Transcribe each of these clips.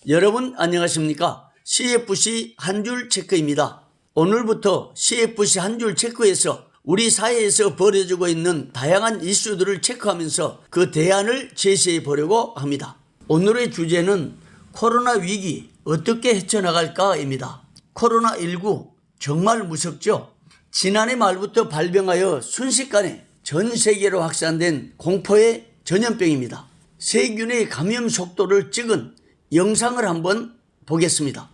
여러분 안녕하십니까? CFC 한 줄 체크입니다. 오늘부터 CFC 한 줄 체크에서 우리 사회에서 벌어지고 있는 다양한 이슈들을 체크하면서 그 대안을 제시해 보려고 합니다. 오늘의 주제는 코로나 위기 어떻게 헤쳐나갈까입니다. 코로나19 정말 무섭죠? 지난해 말부터 발병하여 순식간에 전 세계로 확산된 공포의 전염병입니다. 세균의 감염 속도를 찍은 영상을 한번 보겠습니다.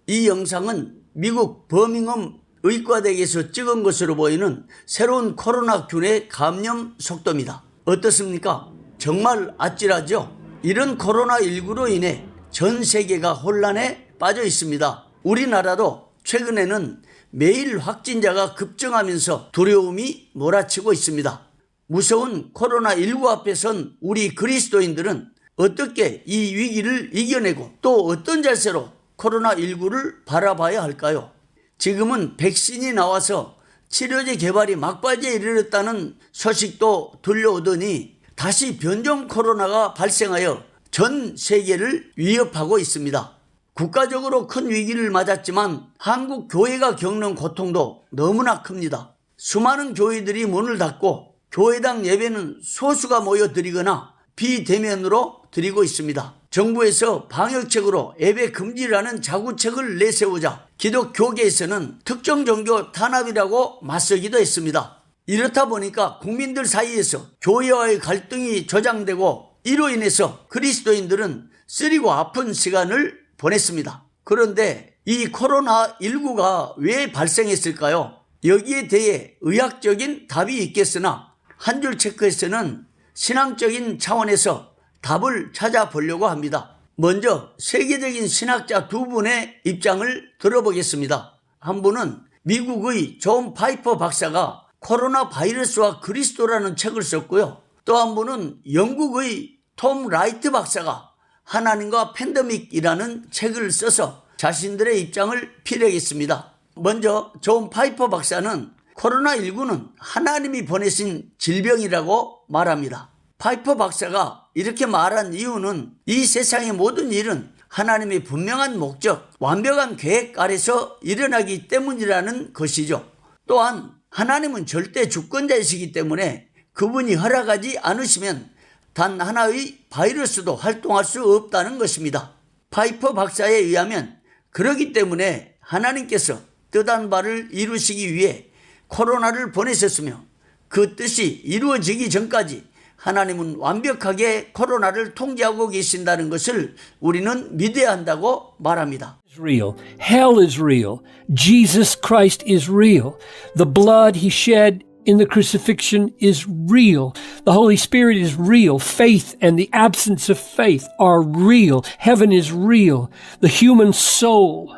이 영상은 미국 버밍엄 의과대학에서 찍은 것으로 보이는 새로운 코로나균의 감염 속도입니다. 어떻습니까? 정말 아찔하죠? 이런 코로나19로 인해 전 세계가 혼란에 빠져 있습니다. 우리나라도 최근에는 매일 확진자가 급증하면서 두려움이 몰아치고 있습니다. 무서운 코로나19 앞에 선 우리 그리스도인들은 어떻게 이 위기를 이겨내고 또 어떤 자세로 코로나19를 바라봐야 할까요? 지금은 백신이 나와서 치료제 개발이 막바지에 이르렀다는 소식도 들려오더니 다시 변종 코로나가 발생하여 전 세계를 위협하고 있습니다. 국가적으로 큰 위기를 맞았지만 한국 교회가 겪는 고통도 너무나 큽니다. 수많은 교회들이 문을 닫고 교회당 예배는 소수가 모여 드리거나 비대면으로 드리고 있습니다. 정부에서 방역책으로 예배 금지라는 자구책을 내세우자 기독교계에서는 특정 종교 탄압이라고 맞서기도 했습니다. 이렇다 보니까 국민들 사이에서 교회와의 갈등이 조장되고 이로 인해서 그리스도인들은 쓰리고 아픈 시간을 보냈습니다. 그런데 이 코로나19가 왜 발생했을까요? 여기에 대해 의학적인 답이 있겠으나 한 줄 체크에서는 신앙적인 차원에서 답을 찾아보려고 합니다. 먼저 세계적인 신학자 두 분의 입장을 들어보겠습니다. 한 분은 미국의 존 파이퍼 박사가 코로나 바이러스와 그리스도라는 책을 썼고요. 또 한 분은 영국의 톰 라이트 박사가 하나님과 팬데믹이라는 책을 써서 자신들의 입장을 피력했습니다. 먼저 존 파이퍼 박사는 코로나19는 하나님이 보내신 질병이라고 말합니다. 파이퍼 박사가 이렇게 말한 이유는 이 세상의 모든 일은 하나님의 분명한 목적, 완벽한 계획 아래서 일어나기 때문이라는 것이죠. 또한 하나님은 절대 주권자이시기 때문에 그분이 허락하지 않으시면 단 하나의 바이러스도 활동할 수 없다는 것입니다. 파이퍼 박사에 의하면 그러기 때문에 하나님께서 뜻한 바를 이루시기 위해 코로나를 보내셨으며 그 뜻이 이루어지기 전까지 하나님은 완벽하게 코로나를 통제하고 계신다는 것을 우리는 믿어야 한다고 말합니다. Real. Hell is real. Jesus Christ is real. The blood he shed in the crucifixion is real. The Holy Spirit is real. Faith and the absence of faith are real. Heaven is real. The human soul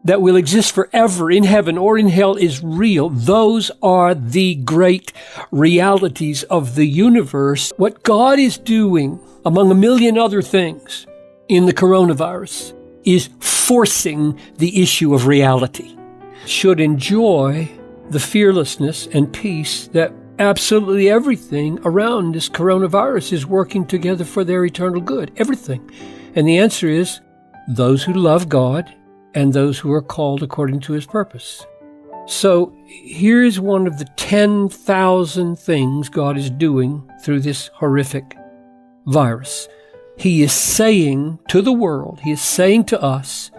that will exist forever in heaven or in hell is real. Those are the great realities of the universe. What God is doing, among a million other things, in the coronavirus is forcing the issue of reality. Should enjoy the fearlessness and peace that absolutely everything around this coronavirus is working together for their eternal good. Everything. And the answer is those who love God and those who are called according to his purpose. So here's one of the 10,000 things God is doing through this horrific virus. He is saying to the world, he is saying to us.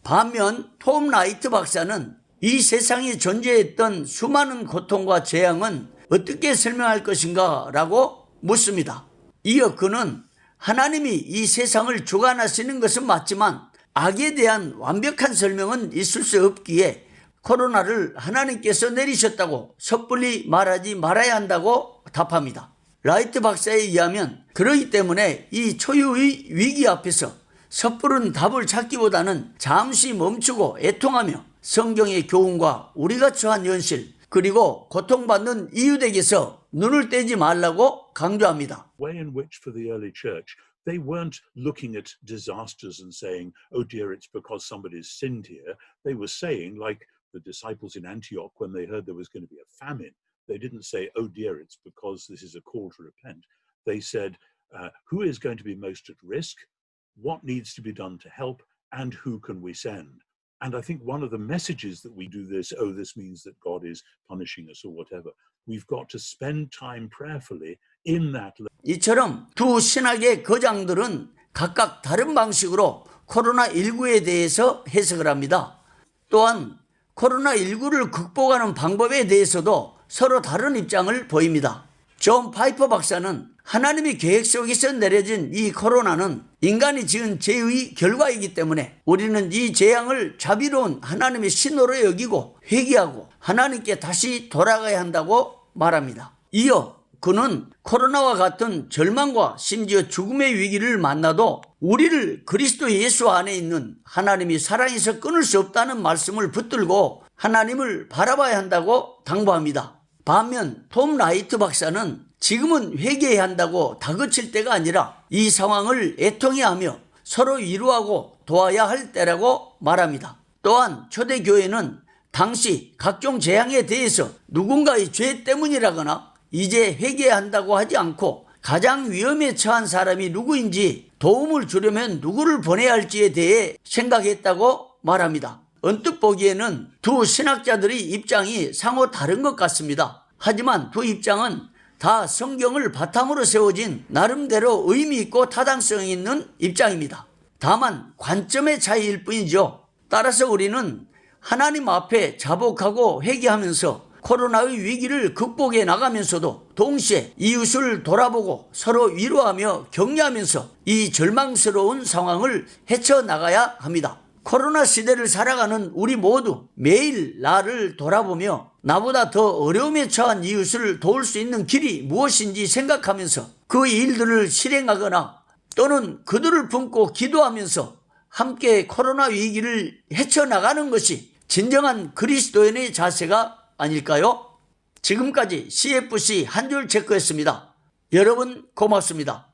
반면 톰 라이트 박사는 이 세상에 존재했던 수많은 고통과 재앙은 어떻게 설명할 것인가 라고 묻습니다. 이어 그는 하나님이 이 세상을 주관하시는 것은 맞지만 악에 대한 완벽한 설명은 있을 수 없기에 코로나를 하나님께서 내리셨다고 섣불리 말하지 말아야 한다고 답합니다. 라이트 박사에 의하면 그러기 때문에 이 초유의 위기 앞에서 섣부른 답을 찾기보다는 잠시 멈추고 애통하며 성경의 교훈과 우리가 처한 현실 그리고 고통받는 이웃에게서 눈을 떼지 말라고 강조합니다. Way in which for the early church they weren't looking at disasters and saying, oh dear, it's because somebody's sinned here. They were saying, like the disciples in Antioch, when they heard there was going to be a famine, they didn't say, oh dear, it's because this is a call to repent. They said, who is going to be most at risk? What needs to be done to help? And who can we send? And I think one of the messages that we do this, oh, this means that God is punishing us or whatever, we've got to spend time prayerfully in that. 이처럼 두 신학의 거장들은 각각 다른 방식으로 코로나19에 대해서 해석을 합니다. 또한 코로나19를 극복하는 방법에 대해서도 서로 다른 입장을 보입니다. 존 파이퍼 박사는 하나님의 계획 속에서 내려진 이 코로나는 인간이 지은 죄의 결과이기 때문에 우리는 이 재앙을 자비로운 하나님의 신호로 여기고 회개하고 하나님께 다시 돌아가야 한다고 말합니다. 이어 그는 코로나와 같은 절망과 심지어 죽음의 위기를 만나도 우리를 그리스도 예수 안에 있는 하나님이 사랑해서 끊을 수 없다는 말씀을 붙들고 하나님을 바라봐야 한다고 당부합니다. 반면 톰 라이트 박사는 지금은 회개해야 한다고 다그칠 때가 아니라 이 상황을 애통해하며 서로 위로하고 도와야 할 때라고 말합니다. 또한 초대교회는 당시 각종 재앙에 대해서 누군가의 죄 때문이라거나 이제 회개해야 한다고 하지 않고 가장 위험에 처한 사람이 누구인지 도움을 주려면 누구를 보내야 할지에 대해 생각했다고 말합니다. 언뜻 보기에는 두 신학자들의 입장이 상호 다른 것 같습니다. 하지만 두 입장은 다 성경을 바탕으로 세워진 나름대로 의미 있고 타당성 있는 입장입니다. 다만 관점의 차이일 뿐이죠. 따라서 우리는 하나님 앞에 자복하고 회개하면서 코로나의 위기를 극복해 나가면서도 동시에 이웃을 돌아보고 서로 위로하며 격려하면서 이 절망스러운 상황을 헤쳐나가야 합니다. 코로나 시대를 살아가는 우리 모두 매일 나를 돌아보며 나보다 더 어려움에 처한 이웃을 도울 수 있는 길이 무엇인지 생각하면서 그 일들을 실행하거나 또는 그들을 품고 기도하면서 함께 코로나 위기를 헤쳐나가는 것이 진정한 그리스도인의 자세가 아닐까요? 지금까지 CFC 한 줄 체크였습니다. 여러분 고맙습니다.